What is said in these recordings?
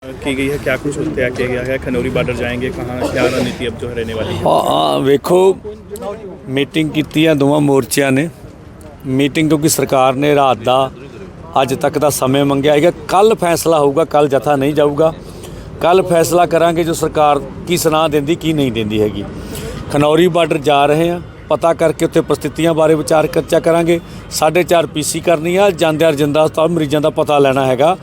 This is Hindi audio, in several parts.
की गई है, क्या कुछ तय किया गया है? खनौरी बॉर्डर जाएंगे, कहाँ क्या रणनीति अब जो है रहने वाली है? हाँ वेखो मीटिंग की दोवां मोर्चों ने मीटिंग क्योंकि सरकार ने रात का अज तक का समय मंगया है। कल फैसला होगा, कल जथा नहीं जाऊगा। कल फैसला करांगे जो सरकार की सलाह देंदी की नहीं देंदी हैगी। खनौरी बॉर्डर जा रहे हैं, पता करके उत्थे परिस्थितियों बारे विचार चर्चा करांगे। 4.5 PC करनी है, जांदे रजिंदा हस्पताल मरीजों का पता लेना हैगा।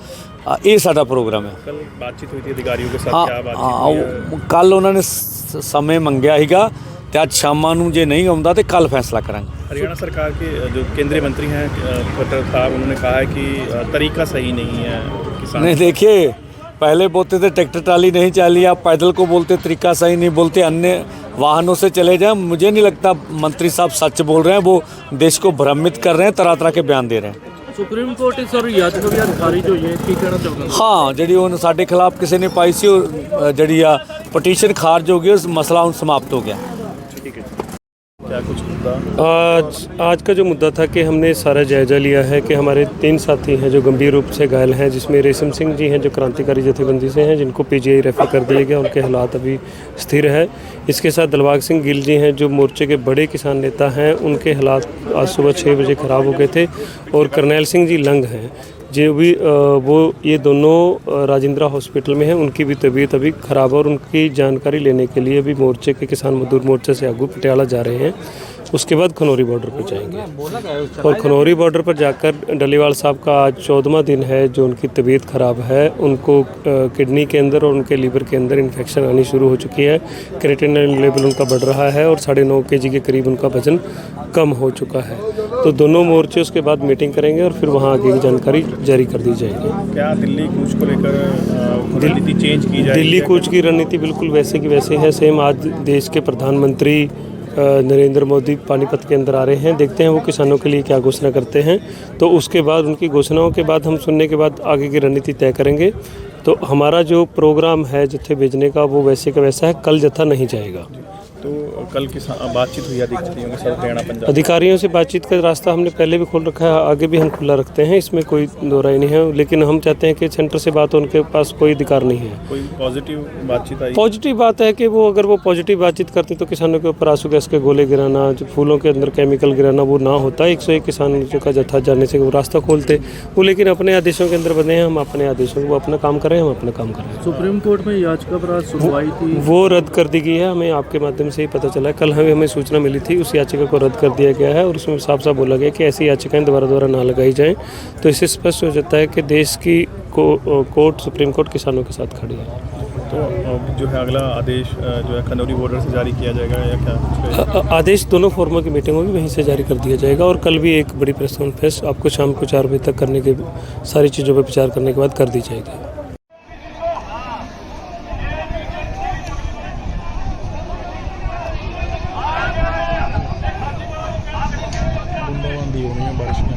ये साडा प्रोग्राम है। कल बातचीत हुई थी अधिकारियों के साथ, क्या बातचीत हुई है? कल उन्होंने समय मंगया हैगा ते अज शामां नूं जे नहीं आउंदा तो कल फैसला करांगे। हरियाणा सरकार के जो केंद्रीय मंत्री हैं खट्टर साहब, उन्होंने कहा है कि तरीका सही नहीं है किसान। नहीं देखिए, पहले बोलते थे ट्रैक्टर ट्राली नहीं चली, आप पैदल को बोलते तरीका सही नहीं बोलते, अन्य वाहनों से चले जाएं। मुझे नहीं लगता मंत्री साहब सच बोल रहे हैं, वो देश को भ्रमित कर रहे हैं, तरह तरह के बयान दे रहे हैं। सुप्रीम कोर्ट इस और याचिका भी खारिज हुई है, की कहना चाहोगे? हाँ जी उन्होंने साढ़े खिलाफ किसी ने पाई सी और जी पटीशन खारिज हो गई, उस मसला उन समाप्त हो गया। ठीक है, क्या कुछ मुद्दा? आज का जो मुद्दा था कि हमने सारा जायज़ा लिया है कि हमारे 3 साथी हैं जो गंभीर रूप से घायल हैं, जिसमें रेशम सिंह जी हैं जो क्रांतिकारी जथेबंदी से हैं, जिनको PGI रेफर कर दिया गया, उनके हालात अभी स्थिर है। इसके साथ दिलबाग सिंह गिल जी हैं जो मोर्चे के बड़े किसान नेता हैं, उनके हालात आज सुबह 6 बजे ख़राब हो गए थे। और करनैल सिंह जी लंग हैं जो भी वो ये दोनों राजेंद्रा हॉस्पिटल में हैं, उनकी भी तबीयत अभी ख़राब है और उनकी जानकारी लेने के लिए अभी मोर्चे के किसान मजदूर मोर्चे से आगू पटियाला जा रहे हैं। उसके बाद खनौरी बॉर्डर पर जाएंगे और खनौरी बॉर्डर पर जाकर डलीवाल साहब का आज 14वां दिन है जो उनकी तबीयत ख़राब है। उनको किडनी के अंदर और उनके लीवर के अंदर इन्फेक्शन आनी शुरू हो चुकी है। क्रिएटिनिन लेवल उनका बढ़ रहा है और 9.5 kg के करीब उनका वजन कम हो चुका है। तो दोनों मोर्चे उसके बाद मीटिंग करेंगे और फिर वहाँ आगे की जानकारी जारी कर दी जाएगी। क्या दिल्ली कूच को लेकर रणनीति चेंज की जाएगी? दिल्ली कूच की रणनीति बिल्कुल वैसे की वैसे है, सेम। आज देश के प्रधानमंत्री नरेंद्र मोदी पानीपत के अंदर आ रहे हैं, देखते हैं वो किसानों के लिए क्या घोषणा करते हैं। तो उसके बाद उनकी घोषणाओं के बाद हम सुनने के बाद आगे की रणनीति तय करेंगे। तो हमारा जो प्रोग्राम है जत्थे भेजने का वो वैसे का वैसा है, कल जत्था नहीं जाएगा। तो कल बातचीत हुई अधिकारियों के साथ हरियाणा पंजाब? अधिकारियों से बातचीत का रास्ता हमने पहले भी खोल रखा है, आगे भी हम खुला रखते हैं, इसमें कोई दो राय नहीं है। लेकिन हम चाहते हैं कि सेंटर से बात हो, उनके पास कोई अधिकार नहीं है। कोई पॉजिटिव बातचीत आई? पॉजिटिव बात है कि वो अगर वो पॉजिटिव बातचीत करते तो किसानों के ऊपर आंसू गैस के गोले गिराना, जो फूलों के अंदर केमिकल गिराना, वो ना होता। 101 किसानों का जत्था जाने से वो रास्ता खोलते वो, लेकिन अपने आदेशों के अंदर बने हैं। हम अपने आदेशों को, वो अपना काम कर रहे हैं, हम अपना काम कर रहे हैं। सुप्रीम कोर्ट में याचिका पर आज सुनवाई थी, वो रद्द कर दी गई है। हमें आपके माध्यम से ही पता चला है, कल हमें सूचना मिली थी, उस याचिका को रद्द कर दिया गया है और उसमें साफ साफ बोला गया कि ऐसी याचिकाएं दोबारा ना लगाई जाएं। तो इससे स्पष्ट हो जाता है कि देश की कोर्ट, सुप्रीम कोर्ट किसानों के साथ खड़ी है। तो जो है अगला आदेश जो है खनौरी बॉर्डर से जारी किया जाएगा या क्या? आदेश दोनों फोरमों की मीटिंग होगी, वहीं से जारी कर दिया जाएगा। और कल भी एक बड़ी प्रेस कॉन्फ्रेंस आपको शाम को 4 बजे तक करने के, सारी चीज़ों पर विचार करने के बाद कर दी जाएगी। बारिश में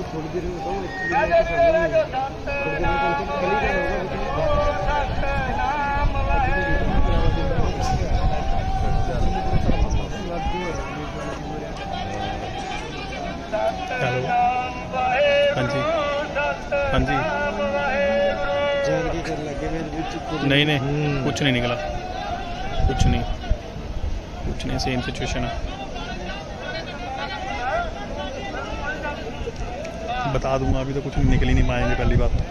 थोड़ी देर में बताऊँ, हाँ जी हाँ जी, नहीं कुछ नहीं निकला। कुछ नहीं सेम सिचुएशन है। बता दूंगा, अभी तो कुछ निकल ही नहीं पाएंगे पहली बात तो।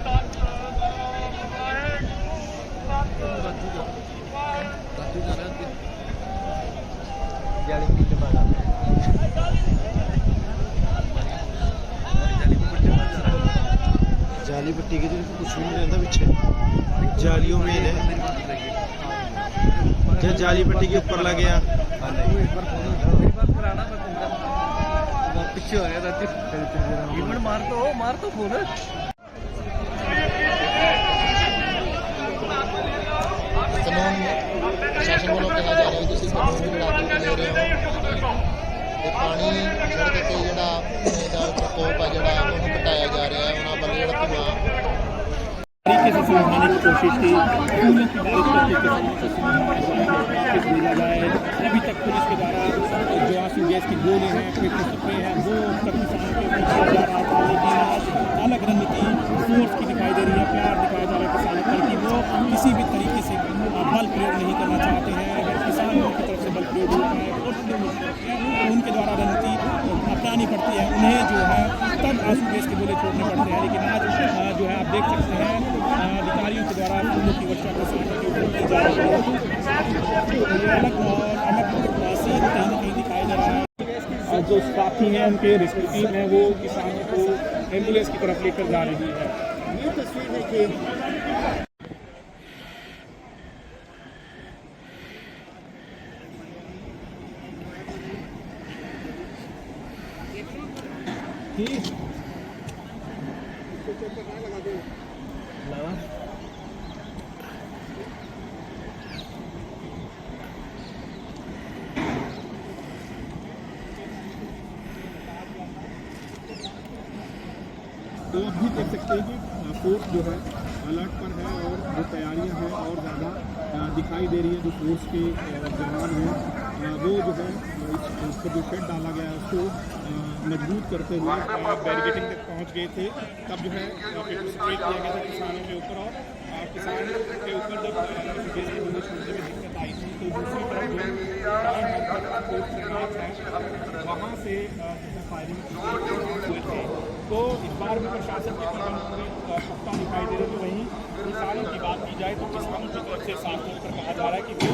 जाली पट्टी की तो कुछ भी नहीं रहता पीछे, जालियों में है। जब जाली पट्टी के ऊपर लग गया पीछे हो गया मार तो फोन प्रशासन वालों कहा जा रहा है जिस कानून की लड़ाई ले रहे हो ते पानी सड़क ते ਜਿਹੜਾ प्रकोप है ਜਿਹੜਾ ਉਹਨੂੰ ਘਟਾਇਆ ਜਾ ਰਿਹਾ ਹੈ। ਉਹਨਾਂ ਵੱਲ ਜਿਹੜਾ ਧੂਆਂ तरीके से समझाने की कोशिश की, अभी तक पुलिस के द्वारा जो आंसू गैस की गोले हैं, पेट्रोल स्प्रे हैं, वो किसानों के ऊपर किया जा रहा था। लेकिन आज अलग रणनीति फोर्स की दिखाई दे रही है, प्यार दिखाया जा रहा है किसानों पर कि वो किसी भी तरीके से बल प्रयोग नहीं करना चाहते हैं। अगर किसानों की तरफ से बल प्रयोग होता है और उनके द्वारा रणनीति अपनानी पड़ती है, उन्हें जो है तब आंसू गैस के गोले छोड़ने पड़ते हैं। लेकिन आज जो है आप देख सकते हैं अधिकारियों के द्वारा फूलों की वर्षा किसानों के ऊपर की जा रही है। अलग माहौल, अलग सीन कहीं ना कहीं दिखाई दे रहा है। और जो साथी हैं उनके रेस्क्यू टीम है वो किसानों को एम्बुलेंस की तरफ लेकर जा रही है। ये तस्वीर देखिए। तो अभी देख सकते हैं कि फोर्स जो है अलर्ट पर है और जो तैयारियां हैं और ज़्यादा दिखाई दे रही है। जो फोर्स के जवान हैं वो जो है इस पर जो शेड डाला गया है उसको मजबूत करते हुए बैरिकेडिंग तक पहुंच गए थे। तब जो है पेट्रोल स्प्रे किया गया था किसानों के ऊपर और किसानों के ऊपर जब गैस की गोली छोड़ने में दिक्कत आई थी तो दूसरी तरफ जो वहाँ से फायरिंग हुए थे। तो इस बार भी प्रशासन के पुख्ता दिखाई दे रहे थे। वहीं किसानों की बात की जाए तो किसानों की तरफ से साफ तौर पर कहा जा रहा है कि वो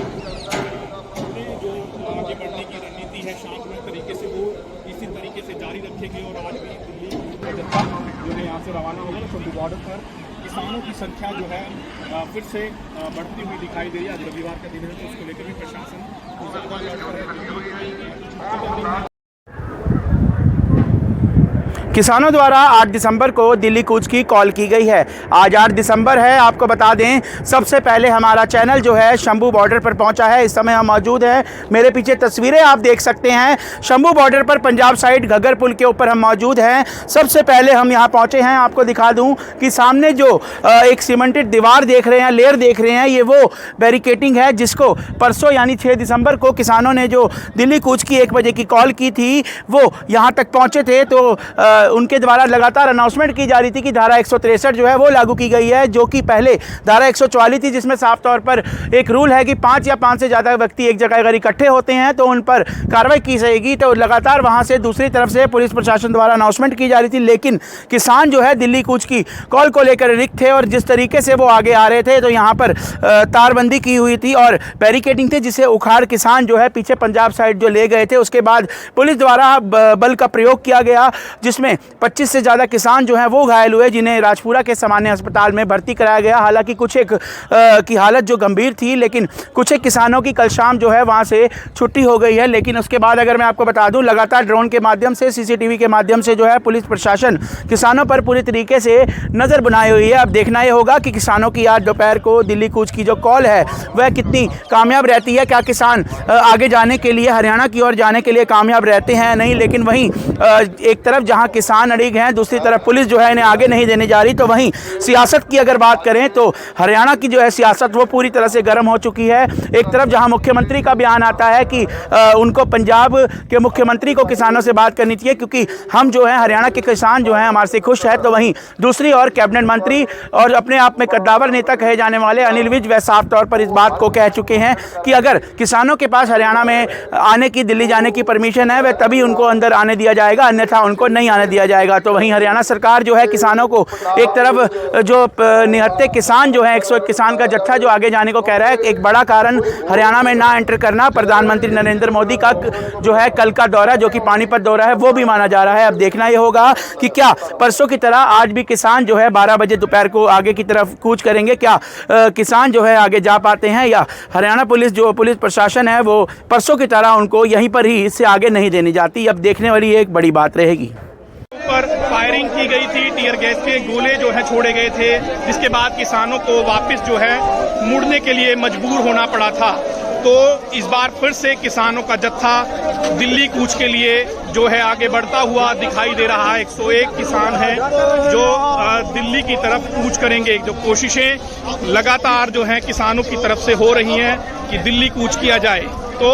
अपने जो आगे बढ़ने की रणनीति है शांतमय तरीके से वो इसी तरीके से जारी रखेंगे। और आज भी दिल्ली जनता जो है यहाँ से रवाना होगा शंभू बॉर्डर पर। किसानों की संख्या जो है फिर से बढ़ती हुई दिखाई दे रही है। आज रविवार का दिन है तो उसको लेकर भी प्रशासन ज़्यादा अलर्ट पर है। किसानों द्वारा 8 दिसंबर को दिल्ली कूच की कॉल की गई है। आज 8 दिसंबर है। आपको बता दें सबसे पहले हमारा चैनल जो है शंभू बॉर्डर पर पहुंचा है। इस समय हम मौजूद हैं। मेरे पीछे तस्वीरें आप देख सकते हैं। शंभू बॉर्डर पर पंजाब साइड घग्गर पुल के ऊपर हम मौजूद हैं। सबसे पहले हम यहां पहुंचे हैं। आपको दिखा दूं कि सामने जो एक सीमेंटेड दीवार देख रहे हैं, लेयर देख रहे हैं, ये वो बैरिकेटिंग है जिसको परसों यानी 6 दिसंबर को किसानों ने जो दिल्ली कूच की 1 बजे की कॉल की थी वो यहाँ तक पहुँचे थे। तो उनके द्वारा लगातार अनाउंसमेंट की जा रही थी कि धारा 163 जो है वो लागू की गई है, जो कि पहले धारा 144 थी, जिसमें साफ तौर पर एक रूल है कि 5 या 5 से ज़्यादा व्यक्ति एक जगह अगर इकट्ठे होते हैं तो उन पर कार्रवाई की जाएगी। तो लगातार वहाँ से दूसरी तरफ से पुलिस प्रशासन द्वारा अनाउंसमेंट की जा रही थी। लेकिन किसान जो है दिल्ली कूच की कॉल को लेकर रिक्त थे और जिस तरीके से वो आगे आ रहे थे तो यहाँ पर तारबंदी की हुई थी और बैरिकेडिंग थी, जिसे उखाड़ किसान जो है पीछे पंजाब साइड जो ले गए थे। उसके बाद पुलिस द्वारा बल का प्रयोग किया गया, जिसमें 25 से ज़्यादा किसान जो हैं वो घायल हुए, जिन्हें राजपुरा के सामान्य अस्पताल में भर्ती कराया गया। हालांकि कुछ एक की हालत जो गंभीर थी, लेकिन कुछ एक किसानों की कल शाम जो है वहाँ से छुट्टी हो गई है। लेकिन उसके बाद अगर मैं आपको बता दूं, लगातार ड्रोन के माध्यम से, सीसीटीवी के माध्यम से जो है पुलिस प्रशासन किसानों पर पूरी तरीके से नज़र बनाई हुई है। अब देखना ये होगा कि किसानों की आज दोपहर को दिल्ली कूच की जो कॉल है वह कितनी कामयाब रहती है। क्या किसान आगे जाने के लिए, हरियाणा की ओर जाने के लिए कामयाब रहते हैं? नहीं। लेकिन वहीं एक तरफ जहाँ किसान अड़िग हैं, दूसरी तरफ पुलिस जो है इन्हें आगे नहीं देने जा रही। तो वहीं सियासत की अगर बात करें तो हरियाणा की जो है सियासत वो पूरी तरह से गर्म हो चुकी है। एक तरफ जहां मुख्यमंत्री का बयान आता है कि उनको पंजाब के मुख्यमंत्री को किसानों से बात करनी चाहिए क्योंकि हम जो है हरियाणा के किसान जो हैं हमारे से खुश है। तो वहीं दूसरी ओर कैबिनेट मंत्री और अपने आप में कद्दावर नेता कहे जाने वाले अनिल विज वह साफ तौर पर इस बात को कह चुके हैं कि अगर किसानों के पास हरियाणा में आने की, दिल्ली जाने की परमिशन है वह तभी उनको अंदर आने दिया जाएगा, अन्यथा उनको नहीं आने दिया जाएगा। तो वहीं हरियाणा सरकार जो है किसानों को एक तरफ जो निहत्थे किसान जो है 101 किसान का जत्था जो आगे जाने को कह रहा है, एक बड़ा कारण हरियाणा में ना एंटर करना प्रधानमंत्री नरेंद्र मोदी का जो है कल का दौरा जो कि पानीपत दौरा है वो भी माना जा रहा है। अब देखना ये होगा कि क्या परसों की तरह आज भी किसान जो है 12 बजे दोपहर को आगे की तरफ कूच करेंगे, क्या किसान जो है आगे जा पाते हैं या हरियाणा पुलिस प्रशासन है वो परसों की तरह उनको यहीं पर ही इससे आगे नहीं देनी जाती। अब देखने वाली एक बड़ी बात रहेगी। पर फायरिंग की गई थी, टीयर गैस के गोले जो है छोड़े गए थे, जिसके बाद किसानों को वापस जो है मुड़ने के लिए मजबूर होना पड़ा था। तो इस बार फिर से किसानों का जत्था दिल्ली कूच के लिए जो है आगे बढ़ता हुआ दिखाई दे रहा है। 101 किसान हैं जो दिल्ली की तरफ कूच करेंगे। जो कोशिशें लगातार जो हैं किसानों की तरफ से हो रही हैं कि दिल्ली कूच किया जाए, तो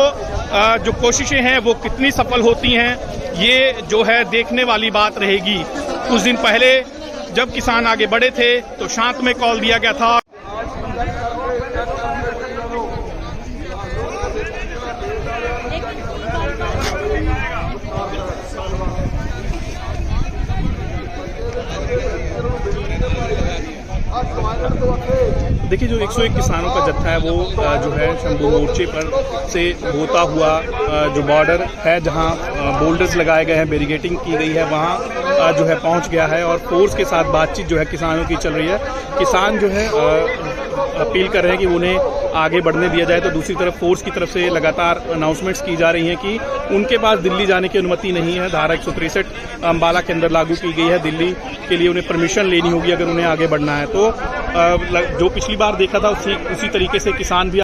जो कोशिशें हैं वो कितनी सफल होती हैं ये जो है देखने वाली बात रहेगी। कुछ दिन पहले जब किसान आगे बढ़े थे तो शांत में कॉल दिया गया था। देखिए, जो 101 किसानों का जत्था है वो जो है शंभू मोर्चे पर से होता हुआ जो बॉर्डर है जहां बोल्डर्स लगाए गए हैं, बैरिकेडिंग की गई है, वहां जो है पहुंच गया है और फोर्स के साथ बातचीत जो है किसानों की चल रही है। किसान जो है अपील कर रहे हैं कि उन्हें आगे बढ़ने दिया जाए, तो दूसरी तरफ फोर्स की तरफ से लगातार अनाउंसमेंट्स की जा रही हैं कि उनके पास दिल्ली जाने की अनुमति नहीं है। धारा 163 अम्बाला के अंदर लागू की गई है। दिल्ली के लिए उन्हें परमिशन लेनी होगी अगर उन्हें आगे बढ़ना है। तो जो पिछली बार देखा था उसी तरीके से किसान भी